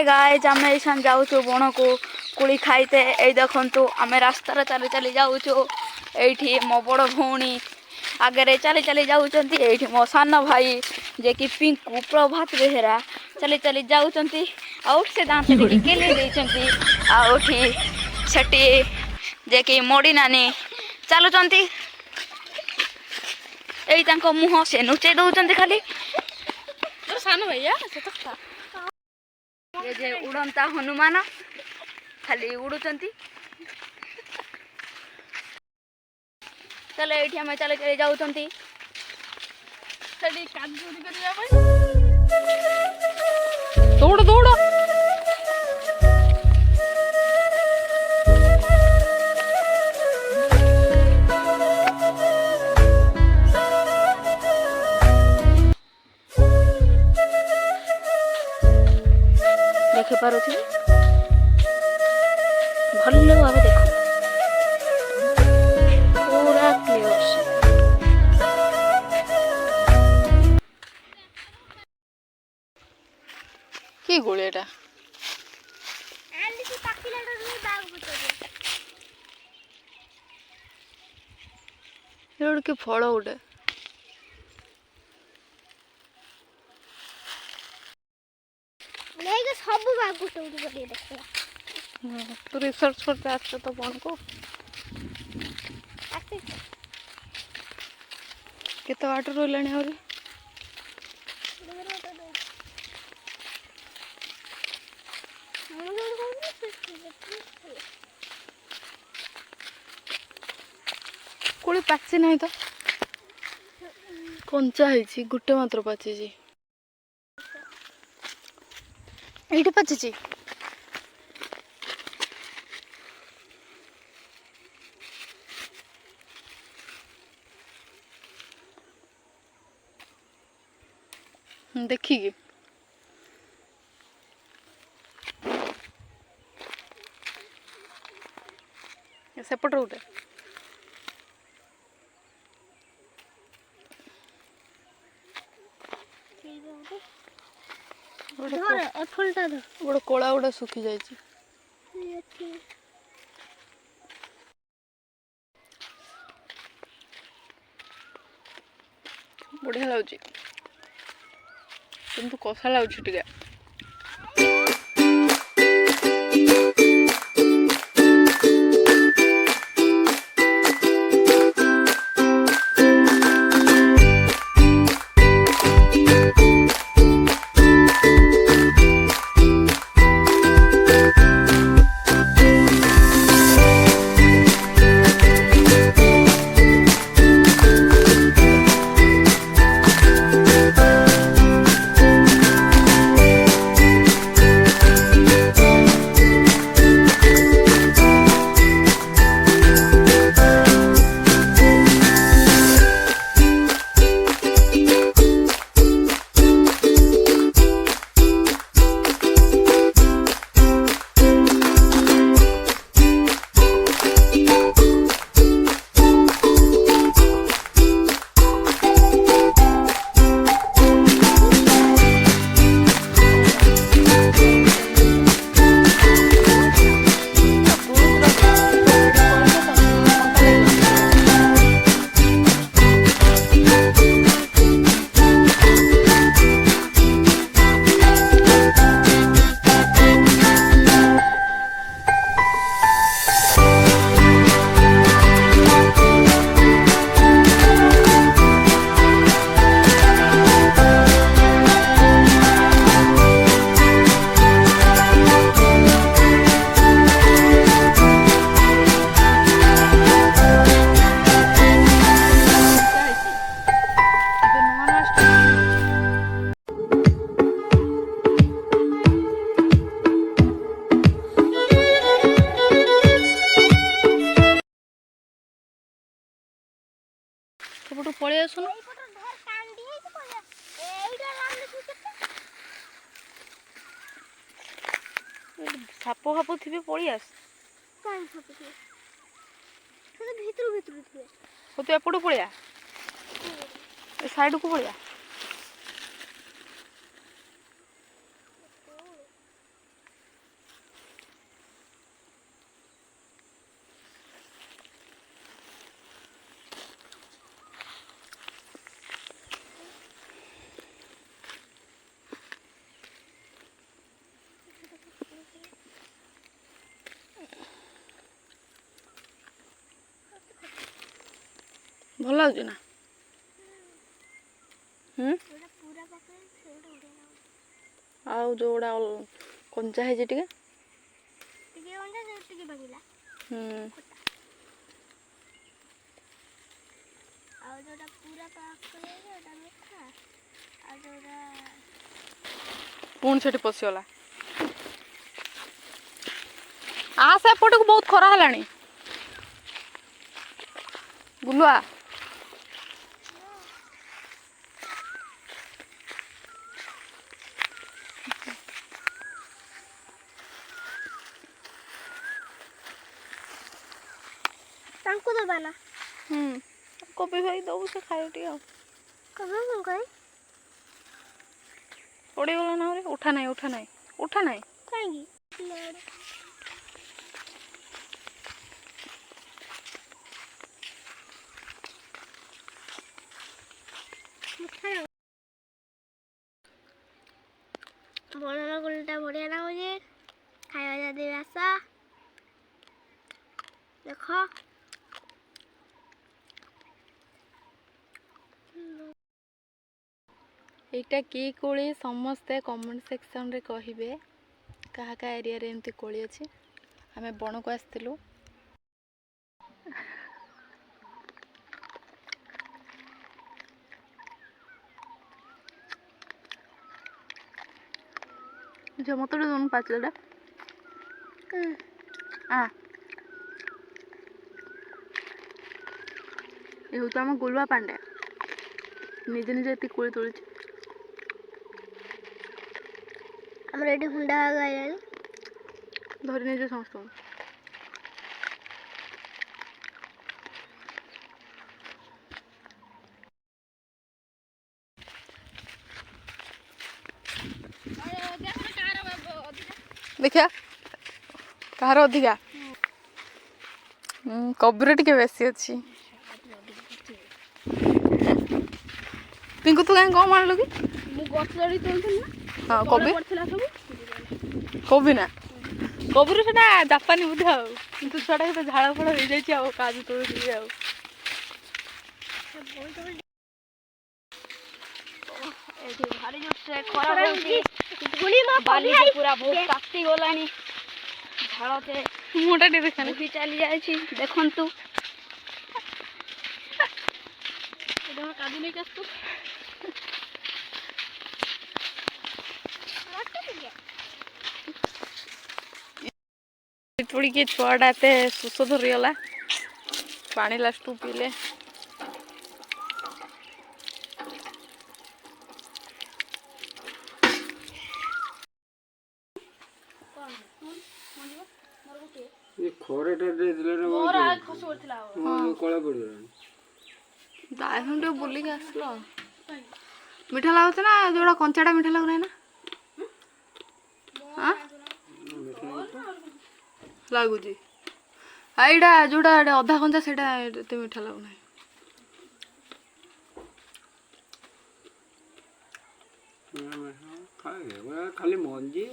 Hi guys आम ऐसा जाऊँ बण को कुड़ी खाईते ये देखु आम रास्तार चली चली जाऊँ ये मो बड़ भौणी आगे चली चली जाऊँच ये मो सान भाई जे कि पिंकू प्रभात बेहेरा चली चली जाऊँच से दाँत केली देती सेठी जे कि मोड़ी नानी चलुंट यही मुह से नुचे दौरान खाली सान भैया ये जे उड़ंता हनुमान खाली उड़ुचंती चलो ये आम चल चल जाऊँगी दौड़ दौड़ देखि पारुथि भल भाव देख पूरा क्लियर कि गोलेटा के फल गोटे सब तू रिसर्च करते आस तो बन को केते बाट रही आहरी कोड़ी पाची ना तो कंचा है गोटे मात्र पाची ये पाची देखिए सेपट गोटे गोटे कला गोटे सुखी जाए बढ़िया लगुच किंतु कषा लगुच टे सेपटू पलि आसुन साप फाप थे पलि आस तू एपटू पलिया साइड को पलिया ଭଲ ଲାଗୁଛି ନା? ଆଉ ଯୋଉଗୁଡ଼ା କଞ୍ଚା ହେଇଛି ଟିକେ ପୁଣି ସେଠି ପଶିଗଲା। ସେପଟକୁ ବହୁତ ଖରା ହେଲାଣି। ଗୁଲୁଆ ତାଙ୍କୁ ଦବା ନା। କୋବି ଭାଇ ଦବୁ ସେ ଖାଇବ ଟିକେ ଆଉ। ପଡ଼ିଗଲା ନା ଆହୁରି। ଉଠା ନାହିଁ ଉଠା ନାହିଁ ଉଠା ନାହିଁ। କାହିଁକି? ବଣର ଗୁଲଟା ବଢ଼ିଆ ଲାଗୁଛି। ଖାଇବା ଯଦି ଆସ ଦେଖ। ଏଇଟା କି କୋଳି ସମସ୍ତେ କମେଣ୍ଟ ସେକ୍ସନରେ କହିବେ। କାହା କାହା ଏରିଆରେ ଏମିତି କୋଳି ଅଛି। ଆମେ ବଣକୁ ଆସିଥିଲୁ। ଝିଅ ମତେ ଗୋଟେ ଦଉନୁ ପାଚିଲାଟା। ଏ ହଉଛି ଆମ ଗୁଲୁଆ ପାଣ୍ଡେ। ନିଜେ ନିଜେ ଏତିକି କୋଳି ତୋଳିଛି। ଆମର ଏଠି ହୁଣ୍ଡା ଗାଇଲାଣି। ଧରି ନେଇଯିବ ସମସ୍ତଙ୍କୁ। ଦେଖିଆ କାହାର ଅଧିକା। କବିର ଟିକେ ବେଶୀ ଅଛି। ପିଙ୍କୁ ତୁ କାହିଁ କମ ଆଣିଲୁ କି? ମୁଁ ଗଛ ଚଢ଼ି ତୋଳୁଥିଲି ନା। ହଁ କବି ପଡ଼ିଥିଲା ସବୁ। କୋବି ନା କୋବିର ସେଟା ଜାପାନୀ ବୁଦ୍ଧି ଆଉ। କିନ୍ତୁ ଛୁଆଟା ସେଟା ଝାଳ ଫାଳ ହେଇଯାଇଛି ଆଉ କାଜୁ ତୋଳୁଛି ଆଉ। ଏଠି ଭାରି ଜୋରସେ ଖରା ହଉଛି। ବାଲି ପୁରା ବହୁତ ତାତି ଗଲାଣି। ଝାଳତେ ମୁହଁଟା ଟିକେ ଦେଖାନି ବୋହି ଚାଲି ଯାଇଛି। ଦେଖନ୍ତୁ କାଜୁ ନେଇକି ଆସୁ। ତୋଳିକି ଛୁଆଟା ଏତେ ଶୋଷ ଧରିଗଲା। ପାଣି ଲାଷ୍ଟକୁ ପିଇଲେ। ଟିକେ ବୁଲିକି ଆସିଲ। ମିଠା ଲାଗୁଛି ନା ଯୋଉଟା କଞ୍ଚାଟା ମିଠା ଲାଗୁନାହିଁ ନା? ଲାଗୁଛି। ଏଇଟା ଯୋଉଟା ଅଧା କଞ୍ଚା ସେଇଟା ଏତେ ମିଠା ଲାଗୁନାହିଁ। ଖାଲି ମଞ୍ଜି